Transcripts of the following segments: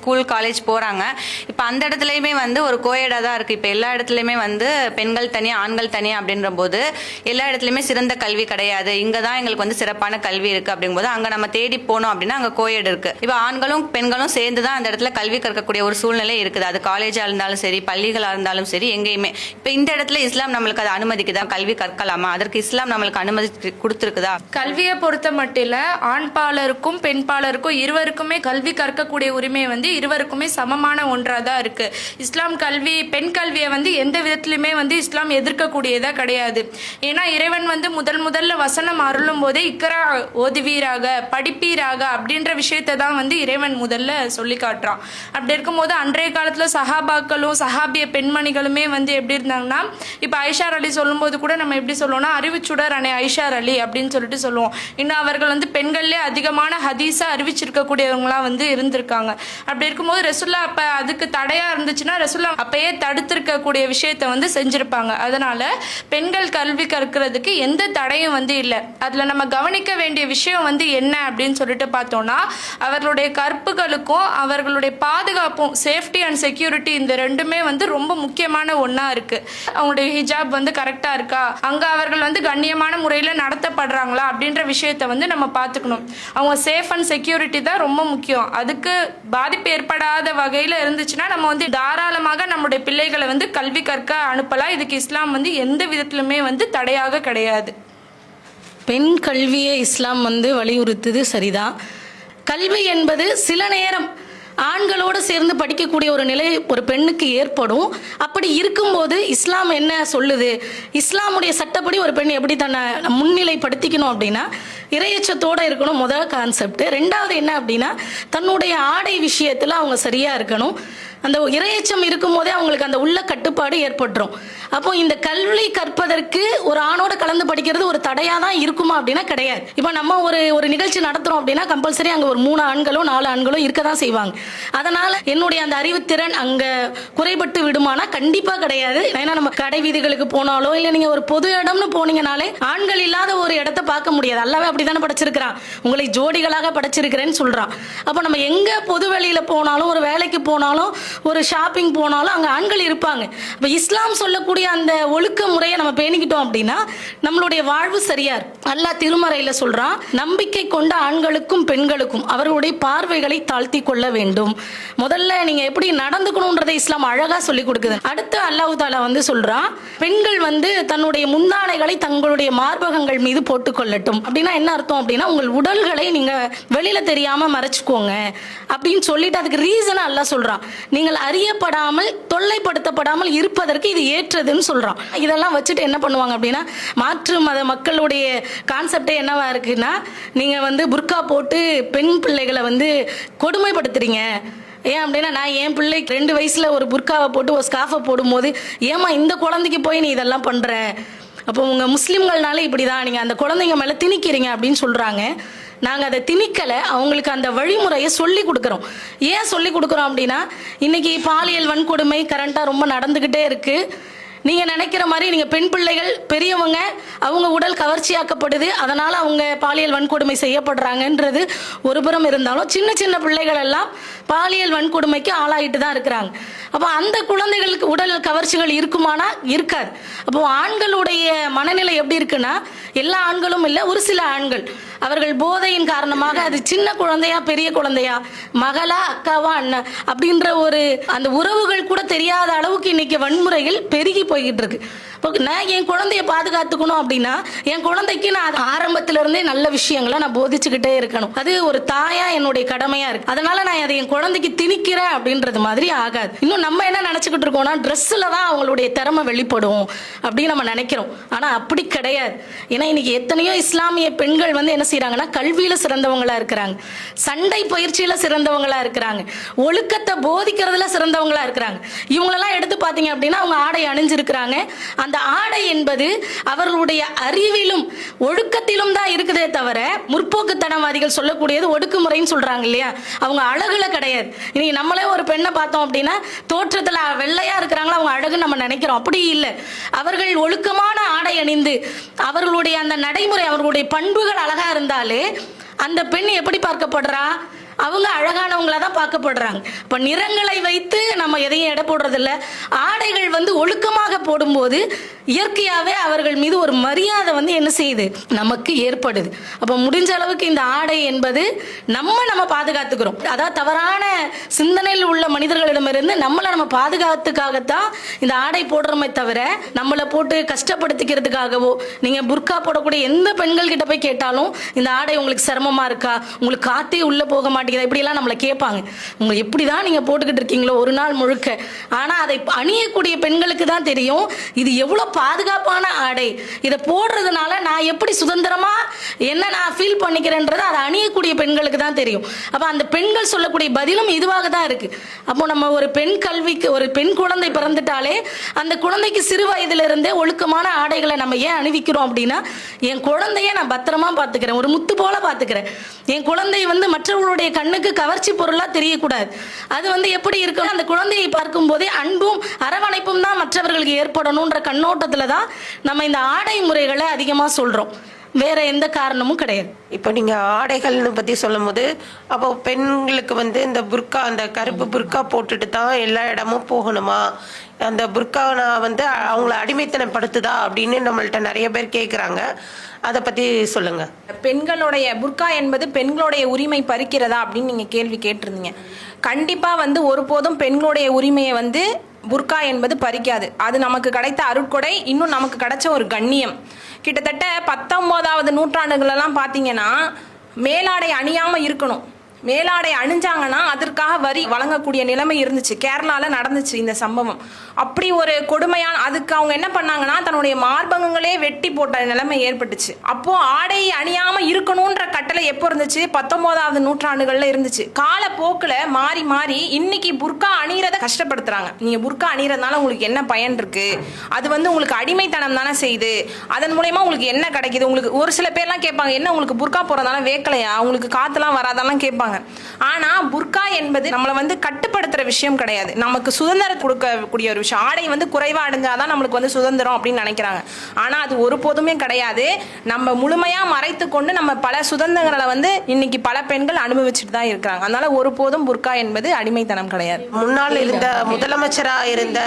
School college போகிறாங்க. இப்போ அந்த இடத்துலையுமே வந்து ஒரு கோயடாக தான் இருக்குது. இப்போ எல்லா இடத்துலையுமே வந்து பெண்கள் தனியாக ஆண்கள் தனியாக அப்படின்ற போது எல்லா இடத்துலையுமே சிறந்த கல்வி கிடையாது. இங்கே தான் எங்களுக்கு வந்து சிறப்பான கல்வி இருக்குது அப்படிங்கும்போது அங்கே நம்ம தேடி போனோம் அப்படின்னா அங்கே கோயட் இருக்குது. இப்போ ஆண்களும் பெண்களும் சேர்ந்து தான் அந்த இடத்துல கல்வி கற்கக்கூடிய ஒரு சூழ்நிலை இருக்குது. அது காலேஜாக இருந்தாலும் சரி, பள்ளிகளாக இருந்தாலும் சரி, எங்கேயுமே. இப்போ இந்த இடத்துல இஸ்லாம் நம்மளுக்கு அதை அனுமதிக்குதா? கல்வி கற்கலாமா? அதற்கு இஸ்லாம் நம்மளுக்கு அனுமதி கொடுத்துருக்குதா? கல்வியை பொறுத்த மட்டும் இல்ல, ஆண் பாலருக்கும் பெண் பாலருக்கும் இருவருக்குமே கல்வி கற்கக்கூடிய உரிமை வந்து இருவருக்குமே சமமான ஒன்றா தான் இருக்கு. இஸ்லாம் கல்வி, பெண் கல்வியை வந்து எந்த விதத்திலுமே வந்து இஸ்லாம் எதிர்க்கக்கூடியதா கிடையாது. ஏன்னா இறைவன் வந்து முதல்ல வசனம் அருளும் போதே இக்கரா ஓதுவீராக, படிப்பீராக அப்படின்ற விஷயத்தை தான் வந்து இறைவன் முதல்ல சொல்லி காட்டுறான். அப்படி இருக்கும்போது அன்றைய காலத்துல சஹாபாக்களும் சஹாபிய பெண்மணிகளுமே வந்து எப்படி இருந்தாங்கன்னா, இப்ப ஐஷார் அலி சொல்லும் போது கூட நம்ம எப்படி சொல்லுவோம்னா, அறிவுச்சுடர் அணை ஐஷார் அலி அப்படின்னு சொல்லிட்டு சொல்லுவோம். இன்னும் அவர்கள் வந்து பெண்கள்லேயே அதிகமான ஹதீஸா அறிவிச்சிருக்கக்கூடியவங்களா வந்து இருந்திருக்காங்க. அப்படி இருக்கும்போது ரசூல்லா அப்ப அதுக்கு தடையா இருந்துச்சுன்னா ரசூல்லா அப்பயே தடுத்திருக்கக்கூடிய விஷயத்தை வந்து செஞ்சிருப்பாங்க. அதனால பெண்கள் கல்வி கற்கிறதுக்கு எந்த தடையும் வந்து இல்லை. அதுல நம்ம கவனிக்க வேண்டிய விஷயம் வந்து என்ன அப்படின்னு சொல்லிட்டு பார்த்தோம்னா, அவர்களுடைய கற்புகளுக்கும் அவர்களுடைய பாதுகாப்பும், சேஃப்டி அண்ட் செக்யூரிட்டி, இந்த ரெண்டுமே வந்து ரொம்ப முக்கியமான ஒண்ணா இருக்கு. அவங்களுடைய ஹிஜாப் வந்து கரெக்டா இருக்கா, அங்க அவர்கள் வந்து கண்ணியமான முறையில நடத்தப்படுறாங்களா அப்படின்ற விஷயத்தை வந்து நம்ம பார்த்துக்கணும். அவங்க சேஃப் அண்ட் செக்யூரிட்டி தான் ரொம்ப முக்கியம். அதுக்கு பாதிப்பு ஏற்படாத வகையில இருந்துச்சுன்னா நம்ம வந்து தாராளமாக நம்முடைய பிள்ளைகளை வந்து கல்வி கற்க அனுப்பலாம். இதுக்கு இஸ்லாம் வந்து எந்த விதத்திலுமே வந்து தடையாக கிடையாது. பெண் கல்வியை இஸ்லாம் வந்து வலியுறுத்துது சரிதான். கல்வி என்பது சில நேரம் ஆண்களோடு சேர்ந்து படிக்கக்கூடிய ஒரு நிலை ஒரு பெண்ணுக்கு ஏற்படும். அப்படி இருக்கும்போது இஸ்லாம் என்ன சொல்லுது, இஸ்லாமுடைய சட்டப்படி ஒரு பெண் எப்படி தன்னை முன்னிலைப்படுத்திக்கணும் அப்படின்னா, இறையச்சத்தோடு இருக்கணும் முதல் கான்செப்ட். ரெண்டாவது என்ன அப்படின்னா, தன்னுடைய ஆடை விஷயத்தில் அவங்க சரியாக இருக்கணும். அந்த இறையச்சம் இருக்கும் போதே அவங்களுக்கு அந்த உள்ள கட்டுப்பாடு ஏற்பட்டுரும். அப்போ இந்த கல்வி கற்பதற்கு ஒரு ஆணோட கலந்து படிக்கிறது ஒரு தடையாக தான் இருக்குமா அப்படின்னா கிடையாது. இப்போ நம்ம ஒரு நிகழ்ச்சி நடத்துகிறோம் அப்படின்னா கம்பல்சரி அங்கே ஒரு 3 ஆண்களோ 4 ஆண்களோ இருக்க தான் செய்வாங்க. அதனால் என்னுடைய அந்த அறிவுத்திறன் அங்கே குறைபட்டு விடுமானா கண்டிப்பாக கிடையாது. ஏன்னா நம்ம கடை வீதிகளுக்கு போனாலோ இல்லை நீங்கள் ஒரு பொது இடம்னு போனீங்கனாலே ஆண்கள் இல்லாத ஒரு இடத்த பார்க்க முடியாது. அல்லாவே அப்படி தானே படைச்சிருக்கிறான், உங்களை ஜோடிகளாக படைச்சிருக்கிறேன்னு சொல்கிறான். அப்போ நம்ம எங்கே பொது வெளியில் போனாலும், ஒரு வேலைக்கு போனாலும், ஒரு ஷாப்பிங் போனாலும் அங்கே ஆண்கள் இருப்பாங்க. இப்போ இஸ்லாம் சொல்லக்கூடிய அந்த ஒழுக்க முறையை நம்ம பேணிக்கிட்டோம் அப்படின்னா நம்மளுடைய வாழ்வு சரியா இருக்கும். அல்லாஹ் திருமறையில் சொல்றான், நம்பிக்கை கொண்ட ஆண்களுக்கும் பெண்களுக்கும் அவர்களுடைய பார்வைகளை தாழ்த்தி கொள்ள வேண்டும். முதல்ல நீங்க எப்படி நடந்துக்கணும்ன்றதை இஸ்லாம் அழகா சொல்லி கொடுக்குது. அடுத்து அல்லாஹ் தஆலா வந்து சொல்றான், பெண்கள் வந்து தன்னுடைய முந்தானைகளை தங்களுடைய மார்பகங்கள் மீது போட்டுக்கொள்ளட்டும். அப்படின்னா என்ன அர்த்தம் அப்படின்னா, உங்கள் உடல்களை நீங்க வெளியில தெரியாம மறைச்சுக்கோங்க அப்படின்னு சொல்லிட்டு அதுக்கு ரீசன் அல்லாஹ் சொல்றான். நீங்கள் அறியப்படாமல் தொல்லைப்படுத்தப்படாமல் இருப்பதற்கு இது ஏற்றதுன்னு சொல்றான். இதெல்லாம் வச்சுட்டு என்ன பண்ணுவாங்க அப்படின்னா, மாற்று மத மக்களுடைய கான்செப்டே என்னவா இருக்குன்னா, நீங்க வந்து புர்கா போட்டு பெண் பிள்ளைகளை வந்து கொடுமைப்படுத்துறீங்க. ஏன் அப்படின்னா, நான் என் பிள்ளை 2 வயசுல ஒரு புர்காவை போட்டு ஒரு ஸ்காஃபை போடும்போது, ஏமா இந்த குழந்தைக்கு போய் நீ இதெல்லாம் பண்ற, அப்போ உங்க முஸ்லிம்கள்னால இப்படிதான் நீங்க அந்த குழந்தைங்க மேல திணிக்கிறீங்க அப்படின்னு சொல்றாங்க. நாங்கள் அதை திணிக்கலை, அவங்களுக்கு அந்த வழிமுறையை சொல்லி கொடுக்குறோம். ஏன் சொல்லி கொடுக்குறோம் அப்படின்னா, இன்னைக்கு பாலியல் வன்கொடுமை கரண்டாக ரொம்ப நடந்துக்கிட்டே இருக்குது. நீங்கள் நினைக்கிற மாதிரி நீங்கள் பெண் பிள்ளைகள் பெரியவங்க அவங்க உடல் கவர்ச்சியாக்கப்படுது, அதனால் அவங்க பாலியல் வன்கொடுமை செய்யப்படுறாங்கன்றது ஒரு புறம் இருந்தாலும், சின்ன சின்ன பிள்ளைகள் எல்லாம் பாலியல் வன்கொடுமைக்கு ஆளாயிட்டு தான் இருக்கிறாங்க. அப்போ அந்த குழந்தைகளுக்கு உடல் கவர்ச்சிகள் இருக்குமானா இருக்காது. அப்போ ஆண்களுடைய மனநிலை எப்படி இருக்குன்னா, எல்லா ஆண்களும் இல்லை, ஒரு சில ஆண்கள் அவர்கள் போதையின் காரணமாக, அது சின்ன குழந்தையா பெரிய குழந்தையா, மகளா அக்காவா அண்ணன் அப்படின்ற ஒரு அந்த உறவுகள் கூட தெரியாத அளவுக்கு இன்னைக்கு வன்முறைகள் பெருகி போய்கிட்டு இருக்கு. நான் என் குழந்தைய பாதுகாத்துக்கணும் அப்படின்னா என் குழந்தைக்கு நான் ஆரம்பத்துல இருந்தே நல்ல விஷயங்களை நான் போதிச்சுக்கிட்டே இருக்கணும். அது ஒரு தாயா என்னுடைய கடமையா இருக்கு. அதனால நான் அதை என் குழந்தைக்கு திணிக்கிறேன் அப்படின்றது மாதிரி ஆகாது. இன்னும் நம்ம என்ன நினைச்சுக்கிட்டு இருக்கோம்னா, ட்ரெஸ்ல தான் அவங்களுடைய திறமை வெளிப்படும் அப்படின்னு நம்ம நினைக்கிறோம். ஆனா அப்படி கிடையாது. ஏன்னா இன்னைக்கு எத்தனையோ இஸ்லாமிய பெண்கள் வந்து என்ன செய்யறாங்கன்னா, கல்வியில சிறந்தவங்களா இருக்கிறாங்க, சண்டை பயிற்சியில சிறந்தவங்களா இருக்கிறாங்க, ஒழுக்கத்தை போதிக்கிறதுல சிறந்தவங்களா இருக்கிறாங்க. இவங்களெல்லாம் எடுத்து பார்த்தீங்க அப்படின்னா அவங்க ஆடை அணிஞ்சிருக்கிறாங்க. அந்த ஆடை என்பது அவர்களுடைய அறிவிலும் ஒழுக்கத்திலும் தான் இருக்குதே தவிர, முற்போக்குத்தனவாதிகள் சொல்லக்கூடியது ஒடுக்குமுறைன்னு சொல்றாங்க இல்லையா, அவங்க அழகுல கிடையாது. இன்னைக்கு நம்மளே ஒரு பெண்ணை பார்த்தோம் அப்படின்னா தோற்றத்துல வெள்ளையா இருக்கிறாங்களா அவங்க அழகுன்னு நம்ம நினைக்கிறோம். அப்படி இல்லை. அவர்கள் ஒழுக்கமான ஆடை அணிந்து அவர்களுடைய அந்த நடைமுறை, அவர்களுடைய பண்புகள் அழகா இருந்தாலே அந்த பெண் எப்படி பார்க்கப்படுறா, அவங்க அழகானவங்களா தான் பார்க்கப்படுறாங்க. இப்போ நிறங்களை வைத்து நம்ம எதையும் எடை போடுறதில்ல. ஆடைகள் வந்து ஒழுக்கமாக போடும்போது இயற்கையாகவே அவர்கள் மீது ஒரு மரியாதை வந்து என்ன செய்யுது, நமக்கு ஏற்படுது. அப்போ முடிஞ்ச அளவுக்கு இந்த ஆடை என்பது நம்ம பாதுகாத்துக்கிறோம். அதாவது தவறான சிந்தனையில் உள்ள மனிதர்களிடமிருந்து நம்மளை நம்ம பாதுகாத்துக்காகத்தான் இந்த ஆடை போடுறோமே தவிர நம்மளை போட்டு கஷ்டப்படுத்திக்கிறதுக்காகவோ. நீங்க புர்கா போடக்கூடிய எந்த பெண்கள் கிட்ட போய் கேட்டாலும் இந்த ஆடை உங்களுக்கு சிரமமா இருக்கா, உங்களுக்கு காத்தே உள்ள போக மாட்டேங்குதா, இப்படியெல்லாம் நம்மளை கேட்பாங்க. உங்க எப்படிதான் நீங்க போட்டுக்கிட்டு இருக்கீங்களோ ஒரு நாள் முழுக்க. ஆனா அதை அணியக்கூடிய பெண்களுக்கு தான் தெரியும் இது எவ்வளவு பாதுகாப்பான ஆடை, இதை போடுறதுனால நான் எப்படி சுதந்திரமா என்ன நான் ஃபீல் பண்ணிக்கிறேன்றது அதை அணியக்கூடிய பெண்களுக்கு தான் தெரியும். அப்ப அந்த பெண்கள் சொல்லக்கூடிய பதிலும் இதுவாக தான் இருக்கு. அப்போ நம்ம ஒரு பெண் கல்விக்கு ஒரு பெண் குழந்தை பிறந்துட்டாலே அந்த குழந்தைக்கு சிறு வயதுல இருந்தே ஒழுக்கமான ஆடைகளை நம்ம ஏன் அணிவிக்கிறோம் அப்படின்னா, என் குழந்தைய நான் பத்திரமா பாத்துக்கிறேன், ஒரு முத்து போல பாத்துக்கிறேன். என் குழந்தை வந்து மற்றவர்களுடைய கண்ணுக்கு கவர்ச்சி பொருளா தெரியக்கூடாது. அது வந்து எப்படி இருக்கு, அந்த குழந்தையை பார்க்கும் போதே அன்பும் அரவணைப்பும் தான் மற்றவர்களுக்கு ஏற்படணும்ன்ற கண்ணோட்டத்துல தான் நம்ம இந்த ஆடை முறைகளை அதிகமா சொல்றோம். வேற எந்த காரணமும் கிடையாது. இப்போ நீங்க ஆடைகள்னு பத்தி சொல்லும் போது, அப்போ பெண்களுக்கு வந்து இந்த புர்கா, அந்த கருப்பு புர்கா போட்டுட்டு தான் எல்லா இடமும் போகணுமா, அந்த புர்கா வந்து அவங்கள அடிமைத்தனப்படுத்துதா அப்படின்னு நம்மள்ட்ட நிறைய பேர் கேட்குறாங்க. அதை பத்தி சொல்லுங்க. பெண்களுடைய புர்கா என்பது பெண்களுடைய உரிமை பறிக்கிறதா அப்படின்னு நீங்க கேள்வி கேட்டிருந்தீங்க. கண்டிப்பா வந்து ஒருபோதும் பெண்களுடைய உரிமையை வந்து புர்கா என்பது பறிக்காது. அது நமக்கு கிடைத்த அருட்கொடை, இன்னும் நமக்கு கிடைச்ச ஒரு கண்ணியம். கிட்டத்தட்ட 19வது நூற்றாண்டுகளெல்லாம் பார்த்தீங்கன்னா மேலாடை அணியாம இருக்கணும், மேலாடை அணிஞ்சாங்கன்னா அதற்காக வரி வழங்கக்கூடிய நிலைமை இருந்துச்சு. கேரளால நடந்துச்சு இந்த சம்பவம். அப்படி ஒரு கொடுமையான, அதுக்கு அவங்க என்ன பண்ணாங்கன்னா தன்னுடைய மார்பகங்களே வெட்டி போட்ட நிலைமை ஏற்பட்டுச்சு. அப்போ ஆடை அணியாம இருக்கணும்ன்ற கட்டளை எப்போ இருந்துச்சு, 19வது நூற்றாண்டுகள்ல இருந்துச்சு. காலப்போக்கில் மாறி மாறி இன்னைக்கு புர்கா அணிகிறத கஷ்டப்படுத்துறாங்க. நீங்க புர்கா அணிகிறதுனால உங்களுக்கு என்ன பயன் இருக்கு, அது வந்து உங்களுக்கு அடிமைத்தனம் தானே செய்யுது, அதன் மூலயமா உங்களுக்கு என்ன கிடைக்குது. உங்களுக்கு ஒரு சில பேர்லாம் கேட்பாங்க, என்ன உங்களுக்கு புர்கா போறதுனால வேக்கலையா, உங்களுக்கு காத்துலாம் வராதெல்லாம் கேட்பாங்க. ஆனா புர்கா என்பது நம்மளை வந்து கட்டுப்படுத்துற விஷயம் கிடையாது, நமக்கு சுதந்திரம் கொடுக்கக்கூடிய ஒரு விஷயம். ஆடை வந்து குறைவா அடைஞ்சாதான் நம்மளுக்கு வந்து சுதந்திரம் அப்படின்னு நினைக்கிறாங்க. ஆனா அது ஒருபோதுமே கிடையாது. நம்ம முழுமையா மறைத்து கொண்டு நம்ம பல சுதந்திரங்களை வந்து இன்னைக்கு பல பெண்கள் அனுபவிச்சுட்டு தான் இருக்கிறாங்க. அதனால ஒருபோதும் புர்கா என்பது அடிமைத்தனம் கிடையாது. முன்னாள் இருந்த முதலமைச்சரா இருந்த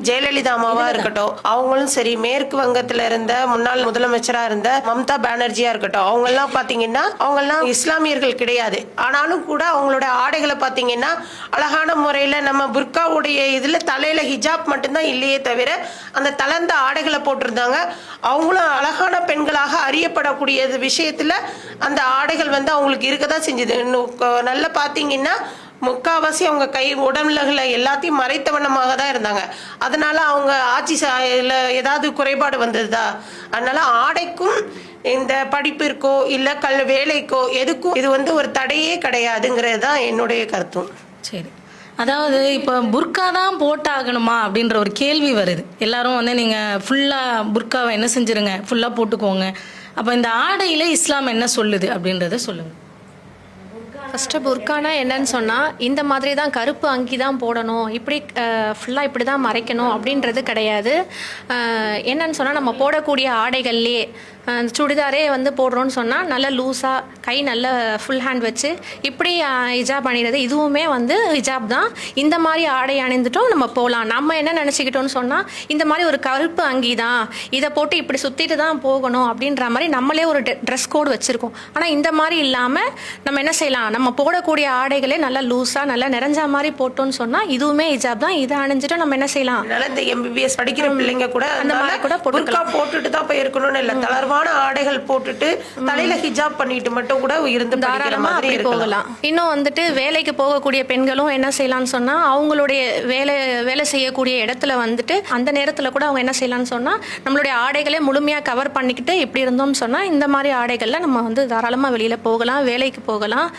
ஜெயலலிதா அம்மாவா இருக்கட்டும், அவங்களும் சரி, மேற்கு வங்கத்துல இருந்த முன்னாள் முதலமைச்சரா இருந்த மம்தா பானர்ஜியா இருக்கட்டும், அவங்க எல்லாம் பாத்தீங்கன்னா அவங்க எல்லாம் இஸ்லாமியர்கள் கிடையாது. ஆனாலும் கூட அவங்களோட ஆடைகளை பாத்தீங்கன்னா அழகான முறையில நம்ம புர்காவுடைய இதுல தலையில ஹிஜாப் மட்டும்தான் இல்லையே தவிர அந்த தளர்ந்த ஆடைகளை போட்டிருந்தாங்க. அவங்களும் அழகான பெண்களாக அறியப்படக்கூடிய விஷயத்துல அந்த ஆடைகள் வந்து அவங்களுக்கு இருக்கதான் செஞ்சது. நல்லா பாத்தீங்கன்னா முக்காவாசி அவங்க கை உடம்புல எல்லாத்தையும் மறைத்த வண்ணமாக தான் இருந்தாங்க. அதனால அவங்க ஆட்சி ஏதாவது குறைபாடு வந்ததா? அதனால ஆடைக்கும் இந்த படிப்பிற்கோ இல்ல வேலைக்கோ எதுக்கும் இது வந்து ஒரு தடையே கிடையாதுங்கிறது தான் என்னுடைய கருத்தும். சரி, அதாவது இப்போ புர்கா தான் போட்டாகணுமா அப்படின்ற ஒரு கேள்வி வருது. எல்லாரும் வந்து நீங்கள் ஃபுல்லாக புர்காவை என்ன செஞ்சுருங்க, ஃபுல்லாக போட்டுக்கோங்க. அப்போ இந்த ஆடையில் இஸ்லாம் என்ன சொல்லுது அப்படின்றத சொல்லுங்கள். ஃபஸ்ட்டு புர்கானா என்னன்னு சொன்னால், இந்த மாதிரி தான் கருப்பு அங்கி தான் போடணும், இப்படி ஃபுல்லாக இப்படி தான் மறைக்கணும் அப்படின்றது கிடையாது. என்னன்னு சொன்னால், நம்ம போடக்கூடிய ஆடைகள்லேயே சுடிதாரே வந்து போடுறோன்னு சொன்னால் நல்ல லூஸாக கை நல்ல ஃபுல் ஹேண்ட் வச்சு இப்படி ஹிஜாப் அணிகிறது, இதுவுமே வந்து ஹிஜாப் தான். இந்த மாதிரி ஆடை அணிந்துட்டும் நம்ம போகலாம். நம்ம என்ன நினச்சிக்கிட்டோன்னு சொன்னால், இந்த மாதிரி ஒரு கருப்பு அங்கி தான், இதை போட்டு இப்படி சுற்றிட்டு தான் போகணும் அப்படின்ற மாதிரி நம்மளே ஒரு ட்ரெஸ் கோடு வச்சுருக்கோம். ஆனால் இந்த மாதிரி இல்லாமல் நம்ம என்ன செய்யலாம், நம்ம போடக்கூடிய ஆடைகளே நல்லா லூஸாக நல்லா நிறைஞ்ச மாதிரி போட்டோன்னு சொன்னால் இதுவுமே ஹிஜாப் தான். இதை அணிஞ்சிட்டு நம்ம என்ன செய்யலாம், இந்த MBBS படிக்கிற பிள்ளைங்க கூட அந்த மாதிரி கூட போட்டுட்டு தான் போய் இருக்கணும்னு இல்லை, தளர்வான ஆடைகள் போட்டுட்டு தலையில ஹிஜாப் பண்ணிட்டு மட்டும் கூட இருந்து தாராளமா அப்படி போகலாம். இன்னும் வந்துட்டு வேலைக்கு போகக்கூடிய பெண்களும் என்ன செய்யலாம்னு சொன்னா, அவங்களுடைய வேலை செய்யக்கூடிய இடத்துல வந்துட்டு அந்த நேரத்துல கூட அவங்க என்ன செய்யலாம்னு சொன்னா, நம்மளுடைய ஆடைகளை முழுமையா கவர் பண்ணிக்கிட்டு இப்படி இருந்தோம்னு சொன்னா இந்த மாதிரி ஆடைகள்ல நம்ம வந்து தாராளமா வெளியில போகலாம், வேலைக்கு போகலாம்,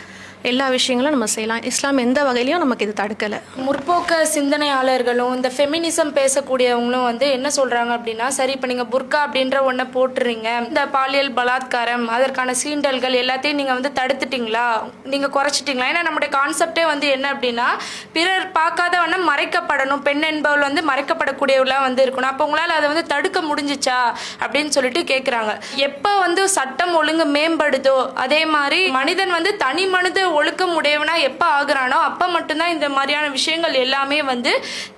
எல்லா விஷயங்களும் நம்ம செய்யலாம். இஸ்லாம் எந்த வகையிலையும் நமக்கு இது தடுக்கலை. முற்போக்கு சிந்தனையாளர்களும் இந்த ஃபெமினிசம் பேசக்கூடியவங்களும் வந்து என்ன சொல்றாங்க அப்படின்னா, சரி இப்போ நீங்கள் புர்கா அப்படின்ற ஒன்றை போட்டுறீங்க, இந்த பாலியல் பலாத்காரம் அதற்கான சீண்டல்கள் எல்லாத்தையும் நீங்கள் வந்து தடுத்துட்டீங்களா, நீங்கள் குறைச்சிட்டிங்களா? ஏன்னா நம்முடைய கான்செப்டே வந்து என்ன அப்படின்னா, பிறர் பார்க்காத வண்ணம் மறைக்கப்படணும், பெண் என்பவள் வந்து மறைக்கப்படக்கூடியவளாக வந்து இருக்கணும். அப்போ உங்களால் அதை வந்து தடுக்க முடிஞ்சிச்சா அப்படின்னு சொல்லிட்டு கேட்குறாங்க. எப்போ வந்து சட்டம் ஒழுங்கு மேம்படுதோ அதே மாதிரி மனிதன் வந்து தனி மனித ஒழுக்கம் உடையவனா எப்போ ஆகுறானோ அப்போ மட்டும்தான் இந்த மாதிரியான விஷயங்கள் எல்லாமே வந்து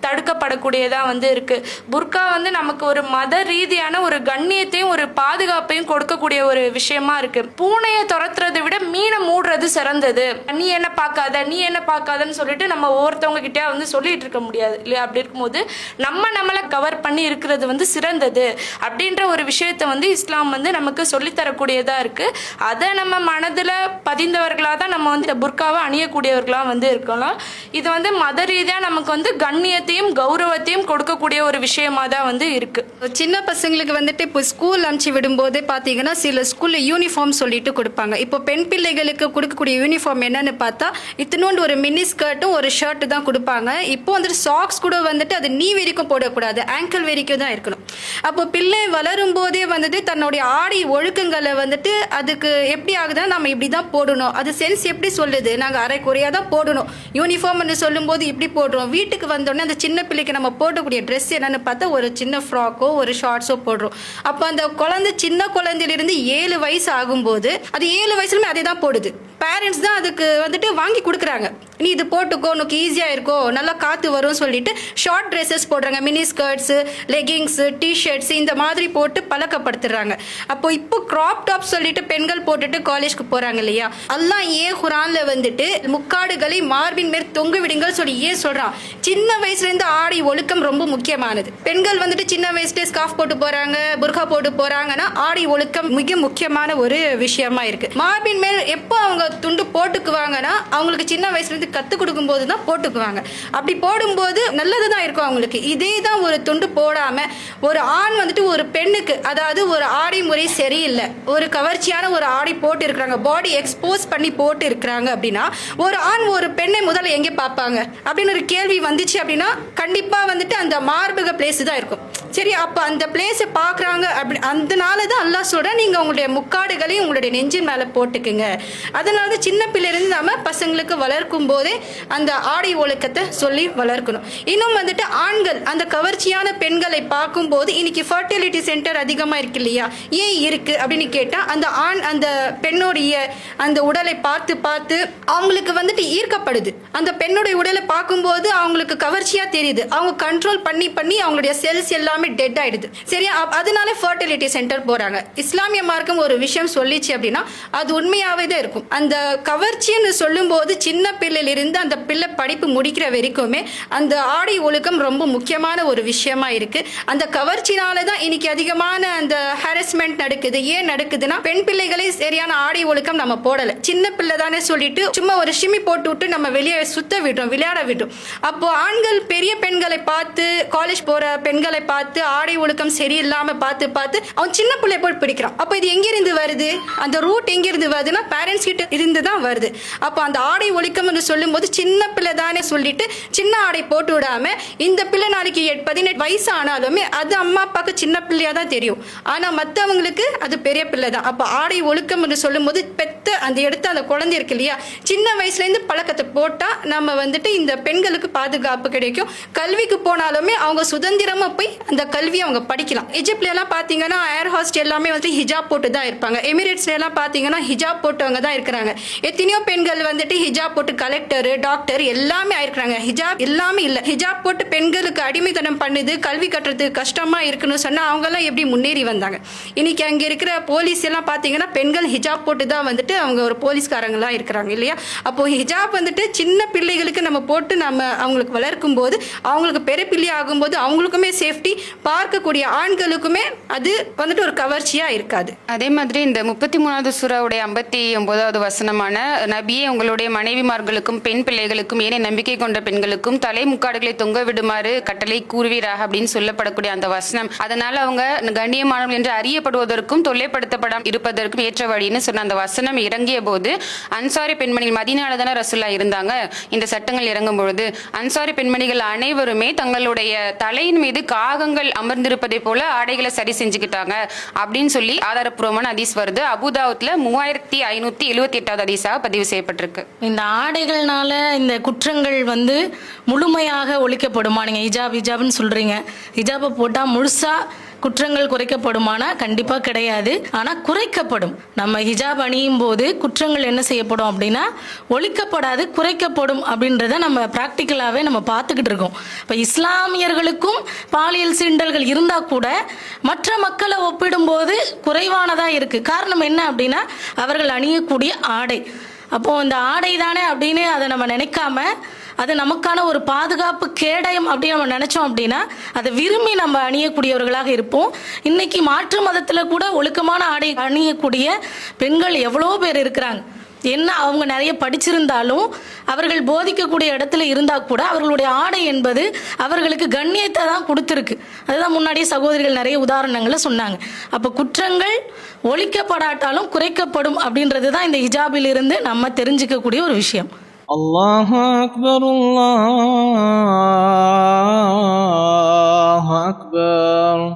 தடுக்கப்படக்கூடியதா வந்து இருக்கு. புர்கா வந்து நமக்கு ஒரு மத ரீதியான ஒரு கண்ணியத்தையும் ஒரு பாதுகாப்பையும் கொடுக்கக்கூடிய ஒரு விஷயமா இருக்கு. பூனையை துரத்துறதை விட மீனை மூடுறது சிறந்தது. நீ என்ன பார்க்காத நீ என்ன பார்க்காதன்னு சொல்லிட்டு நம்ம ஒவ்வொருத்தவங்க கிட்டே வந்து சொல்லிட்டு இருக்க முடியாது இல்லையா? அப்படி இருக்கும்போது நம்மளை கவர் பண்ணி இருக்கிறது வந்து சிறந்தது அப்படின்ற ஒரு விஷயத்த வந்து இஸ்லாம் வந்து நமக்கு சொல்லித்தரக்கூடியதா இருக்கு. அதை நம்ம மனதில் பதிந்தவர்களாக தான் நம்ம வந்து இந்த புர்காவை அணியக்கூடியவர்களாக வந்து இருக்கலாம். இது வந்து மத ரீதியாக நமக்கு வந்து கண்ணியத்தையும் கௌரவத்தையும் கொடுக்கக்கூடிய ஒரு விஷயமா தான் வந்து இருக்கு. சின்ன பசங்களுக்கு வந்துட்டு இப்போ ஸ்கூல் அனுப்பிச்சு விடும்போதே பார்த்தீங்கன்னா சில ஸ்கூல்ல யூனிஃபார்ம் சொல்லிட்டு கொடுப்பாங்க. இப்போ பெண் பிள்ளைகளுக்கு கொடுக்கக்கூடிய யூனிஃபார்ம் என்னன்னு பார்த்தா இத்தினோண்டு ஒரு மினி ஸ்கர்ட்டும் ஒரு ஷர்ட் தான் கொடுப்பாங்க. இப்போ வந்துட்டு சாக்ஸ் கூட வந்துட்டு அது நீ வரைக்கும் போடக்கூடாது, ஆங்கிள் வரைக்கும் தான் இருக்கணும். அப்போ பிள்ளை வளரும் போதே வந்துட்டு தன்னுடைய ஆடை ஒழுக்கங்களை வந்துட்டு அதுக்கு எப்படி ஆகுதுன்னா நம்ம இப்படி தான் போடணும், அது சென்ஸ் எப்படி சொல்லுது, நாங்கள் அரை குறையாக தான் போடணும் யூனிஃபார்ம்னு சொல்லும்போது இப்படி போடுறோம். வீட்டுக்கு வந்தோடனே அந்த சின்ன பிள்ளைக்கு நம்ம போடக்கூடிய ட்ரெஸ் என்னன்னு பார்த்தா ஒரு சின்ன ஃப்ராக்கோ ஒரு ஷார்ட்ஸோ போடுறோம். அப்போ அந்த குழந்தை சின்ன குழந்தையிலிருந்து 7 வயசு ஆகும்போது அது 7 வயசுலுமே அதே தான் போடுது. பேரண்ட்ஸ் தான் அதுக்கு வந்துட்டு வாங்கி கொடுக்குறாங்க, நீ இது போட்டுக்கோ உனக்கு ஈஸியாக இருக்கோ நல்லா காற்று வரும் சொல்லிட்டு ஷார்ட் ட்ரெஸ்ஸஸ் போடுறாங்க, மினி ஸ்கர்ட்ஸு லெகிங்ஸு டிஷர்ட்ஸ் இந்த மாதிரி போட்டு பழக்கப்படுத்துறாங்க. அப்போ இப்போ கிராப் டாப் சொல்லிட்டு பெண்கள் போட்டுட்டு காலேஜ்க்கு போகிறாங்க இல்லையா? அல்லாஹ் ஏன் குர்ஆன்ல வந்துட்டு முக்காடுகளை மார்பின் மேல் தொங்க விடுங்கள் சொல்லி ஏன் சொல்கிறான்? சின்ன வயசுலேருந்து ஆடை ஒழுக்கம் ரொம்ப முக்கியமானது. பெண்கள் வந்துட்டு சின்ன வயசுலேயே ஸ்கார்ஃப் போட்டு போகிறாங்க, புர்கா போட்டு போகிறாங்கன்னா ஆடை ஒழுக்கம் மிக முக்கியமான ஒரு விஷயமா இருக்கு. மார்பின் மேல் எப்போ அவங்க துண்டு போட்டுக்குவாங்கன்னா அவங்களுக்கு சின்ன வயசுலேருந்து கற்றுக் கொடுக்கும் போது தான் போட்டுக்குவாங்க. அப்படி போடும்போது நல்லது தான் இருக்கும் அவங்களுக்கு. இதே தான் ஒரு துண்டு போடாமல் ஒரு ஆண் வந்துட்டு ஒரு பெண்ணுக்கு அதாவது ஒரு ஆடை முறை சரியில்லை, ஒரு கவர்ச்சியான ஒரு ஆடை போட்டு இருக்கிறாங்க, பாடி எக்ஸ்போஸ் பண்ணி போட்டு இருக்கிறாங்க அப்படின்னா ஒரு ஆண் ஒரு பெண்ணை முதல்ல எங்கே பார்ப்பாங்க அப்படின்னு ஒரு கேள்வி வந்துச்சு அப்படின்னா கண்டிப்பாக வந்துட்டு அந்த மார்பக பிளேஸ் தான் இருக்கும். சரி, அப்போ அந்த பிளேஸை பார்க்குறாங்க அப்படி அதனால தான் அல்லாஹ் சொல்கிறேன் நீங்கள் உங்களுடைய முக்காடுகளையும் உங்களுடைய நெஞ்சின் மேலே போட்டுக்குங்க. அதனால தான் சின்ன பிள்ளையிலேருந்து நம்ம பசங்களுக்கு வளர்க்கும் போதே அந்த ஆடை ஒழுக்கத்தை சொல்லி வளர்க்கணும். இன்னும் வந்துட்டு ஆண்கள் அந்த கவர்ச்சியான பெண்களை பார்க்கும்போது இன்னைக்கு ஃபர்டிலிட்டி சென்டர் அதிகமாக இருக்கு இல்லையா? ஏன் இருக்கு அப்படின்னு கேட்டால் அந்த ஆண் அந்த பெண்ணுடைய அந்த உடலை பார்த்து பார்த்து அவங்களுக்கு வந்துட்டு ஈர்க்கப்படுது. அந்த பெண்ணுடைய உடலை பார்க்கும்போது அவங்களுக்கு கவர்ச்சியாக தெரியுது, அவங்க கண்ட்ரோல் பண்ணி பண்ணி அவங்களுடைய செல்ஸ் எல்லாமே டெட் ஆயிடுது. சரியா? அதனால ஃபர்டிலிட்டி சென்டர் போறாங்க. இஸ்லாமிய மார்க்கம் ஒரு விஷயம் சொல்லிச்சு அப்படின்னா அது உண்மையாவே தான் இருக்கும். அந்த கவர்ச்சின்னு சொல்லும்போது சின்ன பிள்ளையிலிருந்து அந்த பிள்ளை படிப்பு முடிக்கிற வரைக்குமே அந்த ஆடை ஒழுக்கம் ரொம்ப முக்கியமான ஒரு விஷயமா இருக்கு. அந்த கவர்ச்சினால தான் இன்னைக்கு அதிகமான அந்த ஹாரஸ்மெண்ட் நடக்குது. ஏன் நடக்குதுன்னா பெண் பிள்ளைகளே சரியான ஆடை ஒழுக்கம் நம்ம போடல. சின்ன பிள்ளை தானே சொல்லிட்டு சும்மா ஒரு ஷிமி போட்டு விட்டு நம்ம வெளியே சுத்த விடுறோம், விளையாட விடுறோம். அப்போ ஆண்கள் பெரிய பெண்களை பார்த்து காலேஜ் போற பெண்களை பார்த்து ஆடை ஒழுக்கம் சரியில்லாம பார்த்து பார்த்து அவன் சின்ன பிள்ளை போய் பிடிக்கிறான். அப்போ இது எங்கிருந்து வருது? அந்த ரூட் எங்கிருந்து வருதுன்னா பேரண்ட்ஸ் கிட்ட இருந்து தான் வருது. அப்போ அந்த ஆடை ஒழுக்கம் என்று சொல்லும் போது சின்ன பிள்ளை தானே சொல்லிட்டு சின்ன ஆடை போட்டு விடாம இந்த பிள்ளை நாளைக்கு 18 வயசு ஆனாலுமே அது அம்மா அப்பாவுக்கு சின்ன பிள்ளையா தான் தெரியும், ஆனா மற்றவங்களுக்கு அது பெரிய பிள்ளை தான். அப்போ ஆடை ஒழுக்கம் என்று சொல்லும் போது பெத்த அந்த எடுத்து அந்த குழந்தை இருக்கு இல்லையா, சின்ன வயசுல இருந்து பழக்கத்தை போட்டா நம்ம வந்துட்டு இந்த பெண்களுக்கு பாதுகாப்பு கிடைக்கும். கல்விக்கு போனாலுமே அவங்க சுதந்திரமா போய் அந்த கல்வியை அவங்க படிக்கலாம். எஜிப்ட்ல எல்லாம் பாத்தீங்கன்னா ஏர் ஹாஸ்ட் எல்லாமே வந்து ஹிஜாப் போட்டு தான் இருப்பாங்க. எமிரேட்ஸ்ல எல்லாம் பாத்தீங்கன்னா ஹிஜாப் போட்டவங்க தான் இருக்கிறாங்க. எத்தனையோ பெண்கள் வந்துட்டு ஹிஜாப் போட்டு கலெக்டர் டாக்டர் எல்லாமே ஆயிருக்கிறாங்க. ஹிஜாப் எல்லாமே இல்ல, ஹிஜாப் போட்டு பெண்களுக்கு அடிமைத்தனம் பண்ணுது, கல்வி கட்டுறதுக்கு கஷ்டமா இருக்குன்னு சொன்னா அவங்க எல்லாம் எப்படி முன்னேறி வந்தாங்க? இன்னைக்கு அங்க இருக்கிற போலீஸ் எல்லாம் பாத்தீங்கன்னா பெண்கள் ஹிஜாப் போட்டு தான் வந்துட்டு அவங்க ஒரு போலீஸ்காரங்களா இருக்கிறாங்க இல்லையா? அப்போ ஹிஜாப் வந்துட்டு சின்ன பிள்ளைகளுக்கு நம்ம போட்டு நம்ம அவங்களுக்கு வளர்க்கும் போது அவங்களுக்கு பெரிய பிள்ளை ஆகும்போது அவங்களுக்குமே சேஃப்டி, பார்க்கக்கூடிய ஆண்களுக்குமே அது வந்துட்டு ஒரு கவர்ச்சியா இருக்காது. அதே மாதிரி இந்த 33வது சூராவுடைய 59வது வசனமான நபியே உங்களுடைய மனைவிமார்களுக்கும் பெண் பிள்ளைகளுக்கும் ஏனே நம்பிக்கை கொண்ட பெண்களுக்கும் தலை முக்காடுகளை தொங்க விடுமாறு கட்டளை கூறுவீராக அப்படின்னு சொல்லப்படக்கூடிய அந்த வசனம், அதனால அவங்க கண்ணியமானவர்கள் என்று அறியப்படுவதற்கும் தொல்லைப்படுத்தப்படாமல் இருப்பதற்கும் ஏற்ற வழின்னு சொன்ன அந்த வசனம் இறங்கிய போது அன்சாரி பெண்மணிகள் மதீனால தானே ரசூலுல்லாஹ் இருந்தாங்க. இந்த சட்டங்கள் இறங்கும் பொழுது அன்சாரி பெண்மணிகள் அனைவருமே தங்களுடைய தலையின் மீது காகங்கள் அமர்ந்திருப்பதை போல ஆடைகளை சரி செஞ்சுக்கிட்டாங்க அப்படின்னு சொல்லி ஆதாரப்பூர்வமான ஹதீஸ் வருது. அபுதாவுத்ல 3578வது ஹதீஸாக பதிவு செய்யப்பட்டிருக்கு. இந்த ஆடைகள்னால இந்த குற்றங்கள் வந்து முழுமையாக ஒழிக்கப்படுமா? நீங்க ஹிஜாப்னு சொல்றீங்க, ஹிஜாபை போட்டா முழுசா குற்றங்கள் குறைக்கப்படுமானா கண்டிப்பாக கிடையாது. ஆனால் குறைக்கப்படும். நம்ம ஹிஜாப் அணியும் போது குற்றங்கள் என்ன செய்யப்படும் அப்படின்னா ஒழிக்கப்படாது, குறைக்கப்படும் அப்படின்றத நம்ம ப்ராக்டிக்கலாகவே நம்ம பார்த்துக்கிட்டு இருக்கோம். இப்போ இஸ்லாமியர்களுக்கும் பாலியல் சீண்டல்கள் இருந்தால் கூட மற்ற மக்களை ஒப்பிடும்போது குறைவானதாக இருக்குது. காரணம் என்ன அப்படின்னா அவர்கள் அணியக்கூடிய ஆடை. அப்போது இந்த ஆடை தானே அப்படின்னு அதை நம்ம நினைக்காம அது நமக்கான ஒரு பாதுகாப்பு கேடயம் அப்படின்னு நம்ம நினைச்சோம் அப்படின்னா அதை விரும்பி நம்ம அணியக்கூடியவர்களாக இருப்போம். இன்னைக்கு மாற்று மதத்தில் கூட ஒழுக்கமான ஆடை அணியக்கூடிய பெண்கள் எவ்வளோ பேர் இருக்கிறாங்க. என்ன அவங்க நிறைய படிச்சிருந்தாலும் அவர்கள் போதிக்கக்கூடிய இடத்துல இருந்தால் கூட அவர்களுடைய ஆடை என்பது அவர்களுக்கு கண்ணியத்தை தான் கொடுத்துருக்கு. அதுதான் முன்னாடியே சகோதரிகள் நிறைய உதாரணங்களை சொன்னாங்க. அப்போ குற்றங்கள் ஒழிக்கப்படாட்டாலும் குறைக்கப்படும் அப்படின்றது தான் இந்த ஹிஜாபில் இருந்து நம்ம தெரிஞ்சுக்கக்கூடிய ஒரு விஷயம். அல்லாஹு அக்பர், அல்லாஹு அக்பர்.